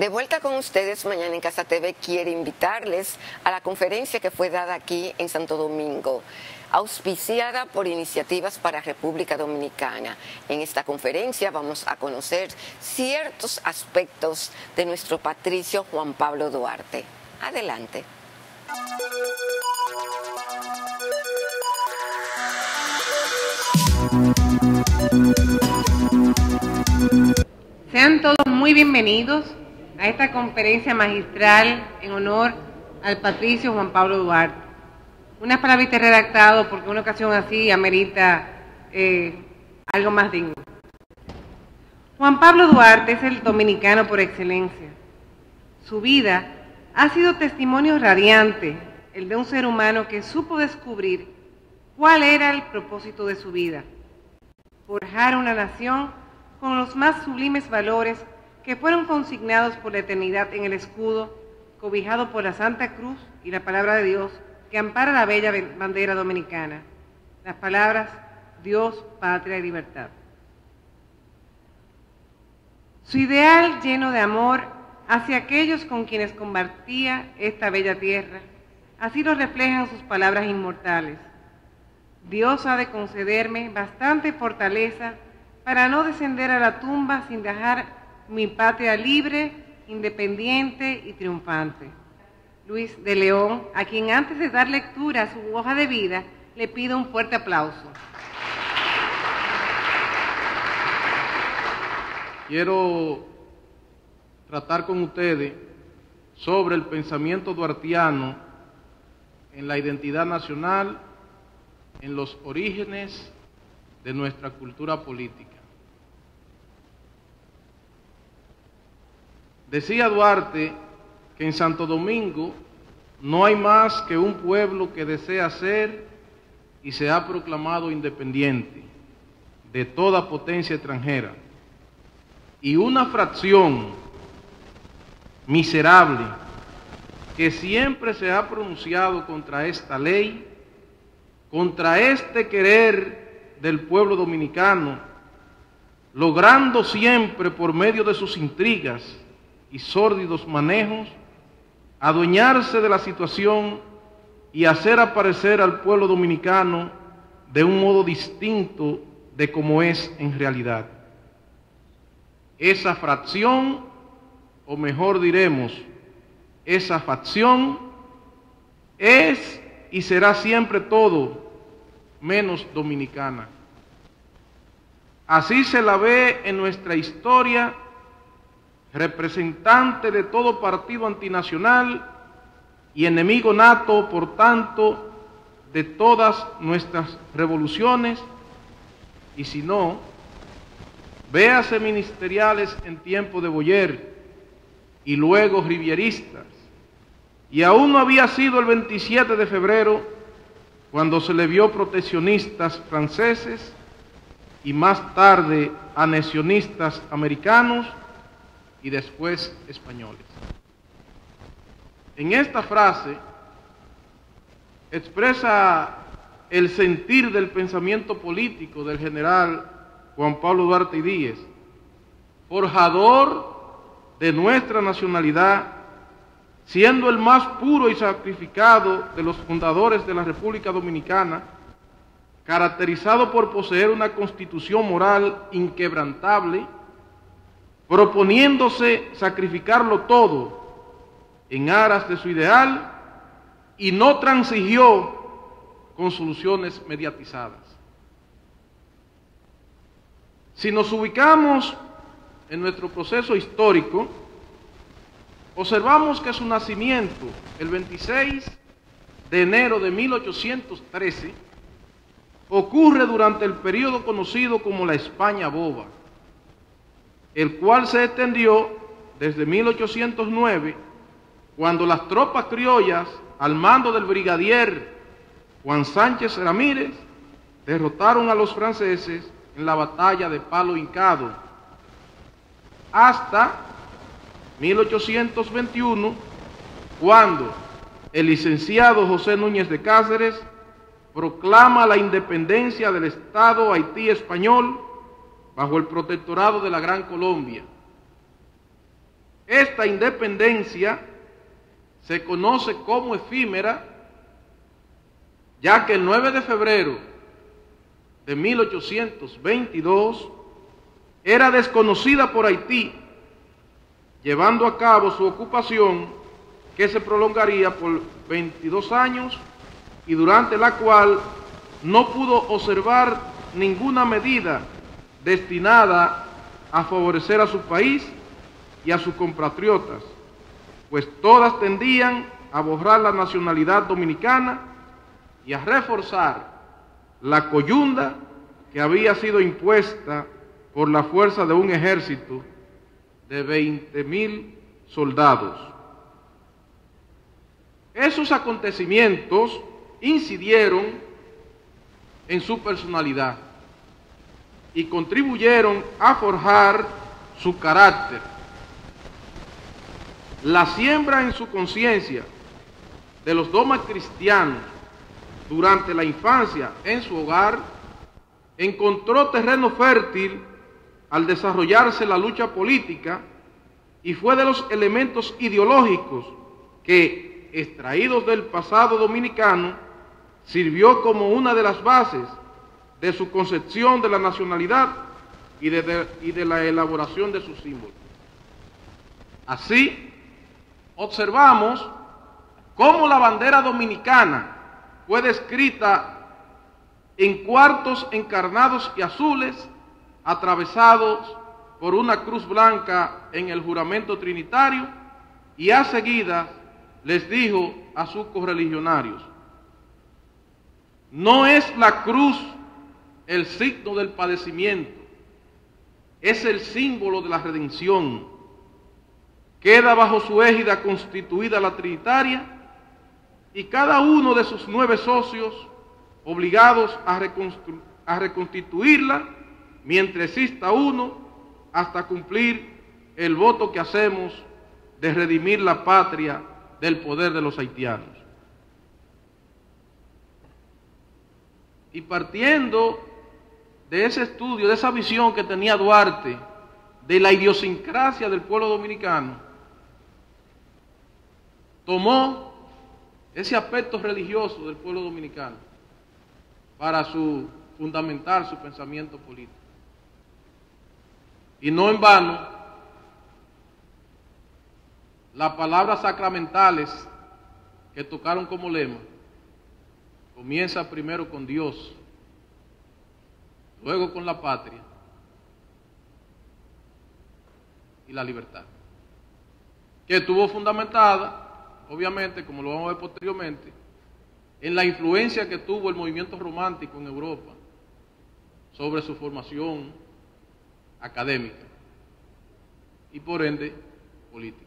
De vuelta con ustedes, Mañana en Casa TV quiere invitarles a la conferencia que fue dada aquí en Santo Domingo, auspiciada por Iniciativas para República Dominicana. En esta conferencia vamos a conocer ciertos aspectos de nuestro patricio Juan Pablo Duarte. Adelante. Sean todos muy bienvenidos a esta conferencia magistral en honor al patricio Juan Pablo Duarte. Unas palabritas redactado porque una ocasión así amerita algo más digno. Juan Pablo Duarte es el dominicano por excelencia. Su vida ha sido testimonio radiante, el de un ser humano que supo descubrir cuál era el propósito de su vida: forjar una nación con los más sublimes valores que fueron consignados por la eternidad en el escudo, cobijado por la Santa Cruz y la palabra de Dios que ampara la bella bandera dominicana. Las palabras Dios, patria y libertad. Su ideal lleno de amor hacia aquellos con quienes compartía esta bella tierra, así lo reflejan sus palabras inmortales. Dios ha de concederme bastante fortaleza para no descender a la tumba sin dejar mi patria libre, independiente y triunfante. Luis de León, a quien antes de dar lectura a su hoja de vida, le pido un fuerte aplauso. Quiero tratar con ustedes sobre el pensamiento duartiano en la identidad nacional, en los orígenes de nuestra cultura política. Decía Duarte que en Santo Domingo no hay más que un pueblo que desea ser y se ha proclamado independiente de toda potencia extranjera, y una fracción miserable que siempre se ha pronunciado contra esta ley, contra este querer del pueblo dominicano, logrando siempre por medio de sus intrigas y sórdidos manejos adueñarse de la situación y hacer aparecer al pueblo dominicano de un modo distinto de como es en realidad. Esa fracción, o mejor diremos, esa facción, es y será siempre todo menos dominicana. Así se la ve en nuestra historia, representante de todo partido antinacional y enemigo nato, por tanto, de todas nuestras revoluciones, y si no, véase ministeriales en tiempo de Boyer y luego rivieristas, y aún no había sido el 27 de febrero cuando se le vio proteccionistas franceses y más tarde anexionistas americanos y después españoles. En esta frase expresa el sentir del pensamiento político del general Juan Pablo Duarte y Díez, forjador de nuestra nacionalidad, siendo el más puro y sacrificado de los fundadores de la República Dominicana, caracterizado por poseer una constitución moral inquebrantable, proponiéndose sacrificarlo todo en aras de su ideal, y no transigió con soluciones mediatizadas. Si nos ubicamos en nuestro proceso histórico, observamos que su nacimiento, el 26 de enero de 1813, ocurre durante el periodo conocido como la España Boba, el cual se extendió desde 1809, cuando las tropas criollas, al mando del brigadier Juan Sánchez Ramírez, derrotaron a los franceses en la batalla de Palo Hincado, hasta 1821, cuando el licenciado José Núñez de Cáceres proclama la independencia del Estado Haití español bajo el protectorado de la Gran Colombia. esta independencia se conoce como efímera, ya que el 9 de febrero de 1822 era desconocida por Haití, llevando a cabo su ocupación, que se prolongaría por 22 años y durante la cual no pudo observar ninguna medida destinada a favorecer a su país y a sus compatriotas, pues todas tendían a borrar la nacionalidad dominicana y a reforzar la coyunda que había sido impuesta por la fuerza de un ejército de 20,000 soldados. Esos acontecimientos incidieron en su personalidad y contribuyeron a forjar su carácter. La siembra en su conciencia de los dogmas cristianos durante la infancia en su hogar encontró terreno fértil al desarrollarse la lucha política y fue de los elementos ideológicos que, extraídos del pasado dominicano, sirvió como una de las bases de su concepción de la nacionalidad y de la elaboración de sus símbolos. Así, observamos cómo la bandera dominicana fue descrita en cuartos encarnados y azules, atravesados por una cruz blanca en el juramento trinitario, y a seguida les dijo a sus correligionarios: no es la cruz el signo del padecimiento, es el símbolo de la redención. Queda bajo su égida constituida la trinitaria, y cada uno de sus 9 socios obligados a reconstituirla mientras exista uno, hasta cumplir el voto que hacemos de redimir la patria del poder de los haitianos. Y partiendo de ese estudio, de esa visión que tenía Duarte de la idiosincrasia del pueblo dominicano, tomó ese aspecto religioso del pueblo dominicano para fundamentar su pensamiento político. Y no en vano, las palabras sacramentales que tocaron como lema comienza primero con Dios, luego con la patria y la libertad, que estuvo fundamentada, obviamente, como lo vamos a ver posteriormente, en la influencia que tuvo el movimiento romántico en Europa sobre su formación académica y por ende política.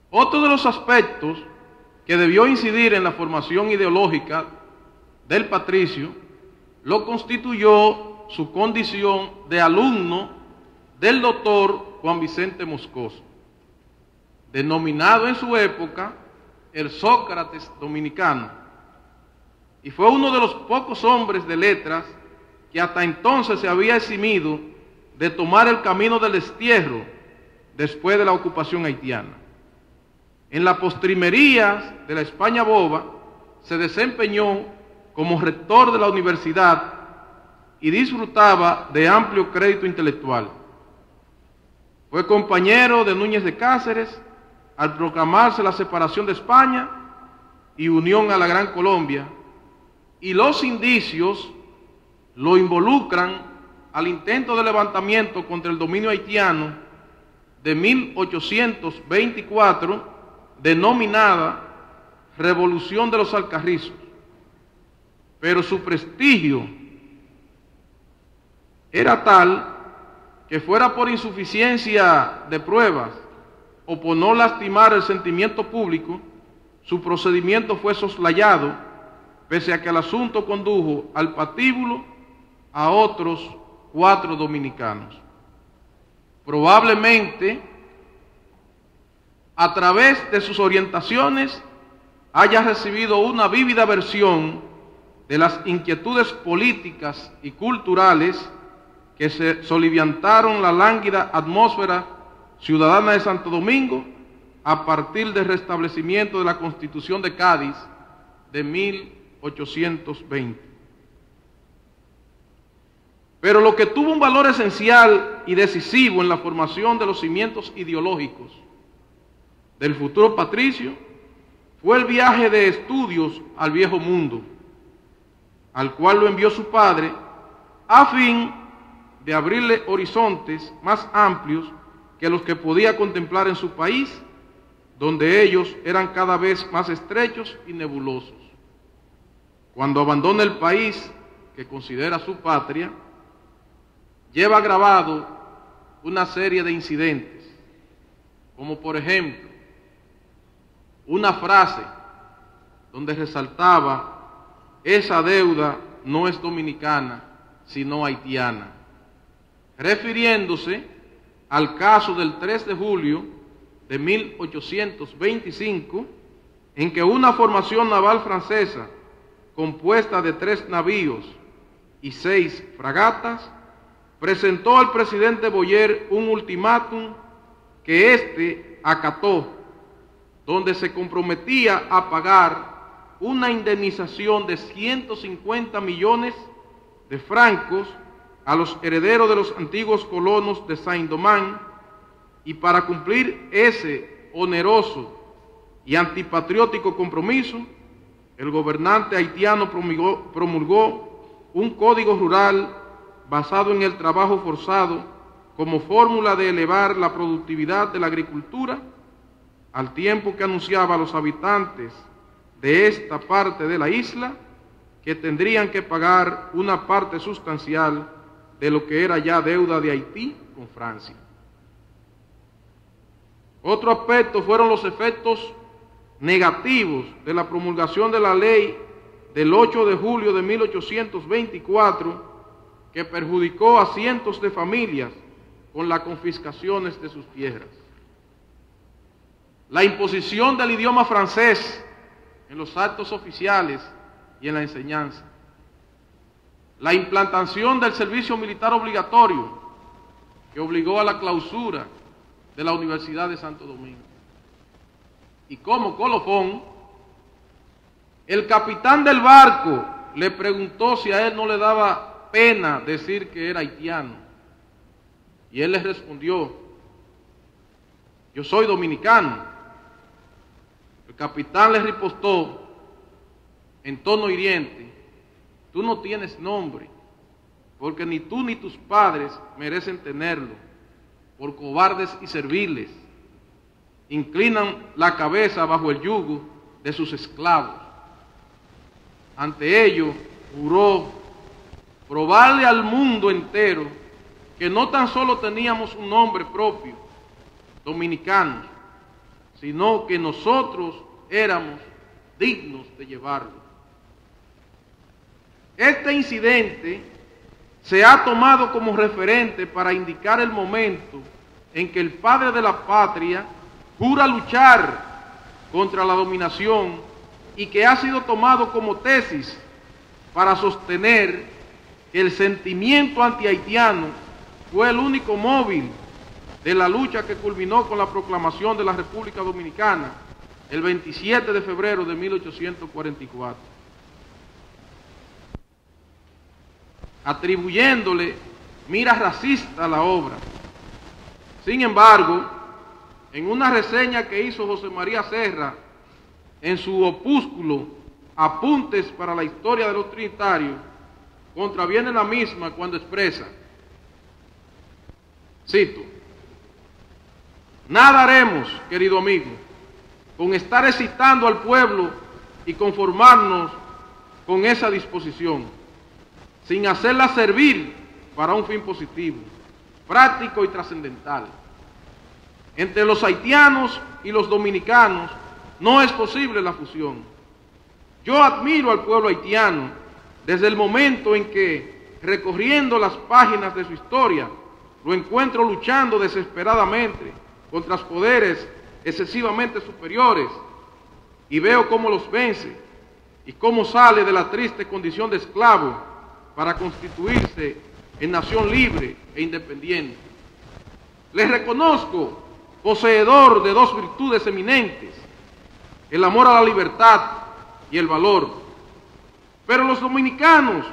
Otro de los aspectos que debió incidir en la formación ideológica del patricio lo constituyó su condición de alumno del doctor Juan Vicente Moscoso, denominado en su época el Sócrates dominicano, y fue uno de los pocos hombres de letras que hasta entonces se había eximido de tomar el camino del destierro después de la ocupación haitiana. En la postrimería de la España boba se desempeñó como rector de la universidad y disfrutaba de amplio crédito intelectual. Fue compañero de Núñez de Cáceres al proclamarse la separación de España y unión a la Gran Colombia, y los indicios lo involucran al intento de levantamiento contra el dominio haitiano de 1824, denominada Revolución de los Alcarrizos. Pero su prestigio era tal que, fuera por insuficiencia de pruebas o por no lastimar el sentimiento público, su procedimiento fue soslayado, pese a que el asunto condujo al patíbulo a otros 4 dominicanos. Probablemente, a través de sus orientaciones, haya recibido una vívida versión de las inquietudes políticas y culturales que se soliviantaron la lánguida atmósfera ciudadana de Santo Domingo a partir del restablecimiento de la Constitución de Cádiz de 1820. Pero lo que tuvo un valor esencial y decisivo en la formación de los cimientos ideológicos del futuro patricio fue el viaje de estudios al Viejo Mundo, al cual lo envió su padre a fin de abrirle horizontes más amplios que los que podía contemplar en su país, donde ellos eran cada vez más estrechos y nebulosos. Cuando abandona el país que considera su patria, lleva grabado una serie de incidentes, como por ejemplo, una frase donde resaltaba: esa deuda no es dominicana, sino haitiana, refiriéndose al caso del 3 de julio de 1825, en que una formación naval francesa compuesta de 3 navíos y 6 fragatas presentó al presidente Boyer un ultimátum que éste acató, donde se comprometía a pagar una indemnización de 150 millones de francos a los herederos de los antiguos colonos de Saint-Domingue, y para cumplir ese oneroso y antipatriótico compromiso, el gobernante haitiano promulgó un código rural basado en el trabajo forzado como fórmula de elevar la productividad de la agricultura, al tiempo que anunciaba a los habitantes de esta parte de la isla que tendrían que pagar una parte sustancial de lo que era ya deuda de Haití con Francia. Otro aspecto fueron los efectos negativos de la promulgación de la ley del 8 de julio de 1824, que perjudicó a cientos de familias con las confiscaciones de sus tierras. La imposición del idioma francés en los actos oficiales y en la enseñanza. La implantación del servicio militar obligatorio, que obligó a la clausura de la Universidad de Santo Domingo. Y como colofón, el capitán del barco le preguntó si a él no le daba pena decir que era haitiano. Y él le respondió: yo soy dominicano. El capitán le ripostó en tono hiriente: tú no tienes nombre, porque ni tú ni tus padres merecen tenerlo, por cobardes y serviles. Inclinan la cabeza bajo el yugo de sus esclavos. Ante ello, juró probarle al mundo entero que no tan solo teníamos un nombre propio, dominicanos, sino que nosotros éramos dignos de llevarlo. Este incidente se ha tomado como referente para indicar el momento en que el padre de la patria jura luchar contra la dominación, y que ha sido tomado como tesis para sostener que el sentimiento antihaitiano fue el único móvil de la lucha que culminó con la proclamación de la República Dominicana el 27 de febrero de 1844. Atribuyéndole mira racista a la obra. Sin embargo, en una reseña que hizo José María Serra en su opúsculo Apuntes para la Historia de los Trinitarios, contraviene la misma cuando expresa, cito: nada haremos, querido amigo, con estar excitando al pueblo y conformarnos con esa disposición, sin hacerla servir para un fin positivo, práctico y trascendental. Entre los haitianos y los dominicanos no es posible la fusión. Yo admiro al pueblo haitiano desde el momento en que, recorriendo las páginas de su historia, lo encuentro luchando desesperadamente contra los poderes excesivamente superiores, y veo cómo los vence y cómo sale de la triste condición de esclavo para constituirse en nación libre e independiente. Les reconozco poseedor de dos virtudes eminentes, el amor a la libertad y el valor. Pero los dominicanos,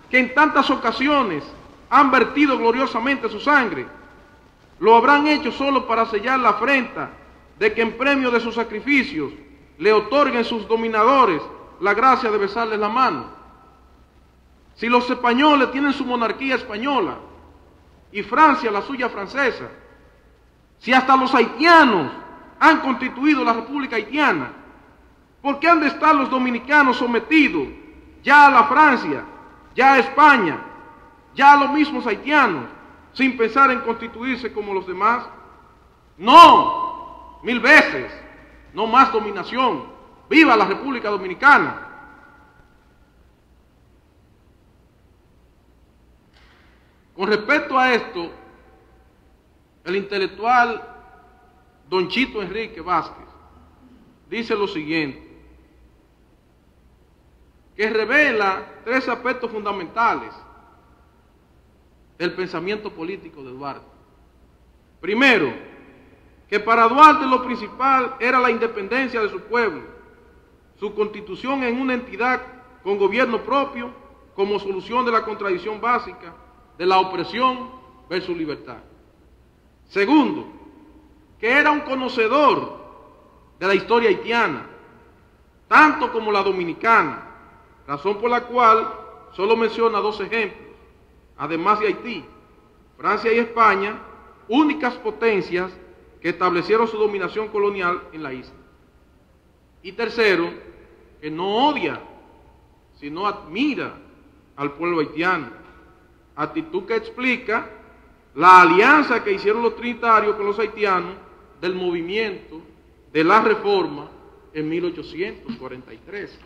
que en tantas ocasiones han vertido gloriosamente su sangre, lo habrán hecho solo para sellar la afrenta de que en premio de sus sacrificios le otorguen sus dominadores la gracia de besarles la mano. Si los españoles tienen su monarquía española y Francia la suya francesa, si hasta los haitianos han constituido la República Haitiana, ¿por qué han de estar los dominicanos sometidos ya a la Francia, ya a España, ya a los mismos haitianos, sin pensar en constituirse como los demás? No, 1000 veces, no más dominación. ¡Viva la República Dominicana! Con respecto a esto, el intelectual Don Chito Enrique Vázquez dice lo siguiente, que revela 3 aspectos fundamentales del pensamiento político de Duarte. Primero, que para Duarte lo principal era la independencia de su pueblo, su constitución en una entidad con gobierno propio como solución de la contradicción básica de la opresión versus libertad. Segundo, que era un conocedor de la historia haitiana, tanto como la dominicana, razón por la cual solo menciona 2 ejemplos, además de Haití, Francia y España, únicas potencias que establecieron su dominación colonial en la isla. Y tercero, que no odia, sino admira al pueblo haitiano, actitud que explica la alianza que hicieron los trinitarios con los haitianos del movimiento de la Reforma en 1843.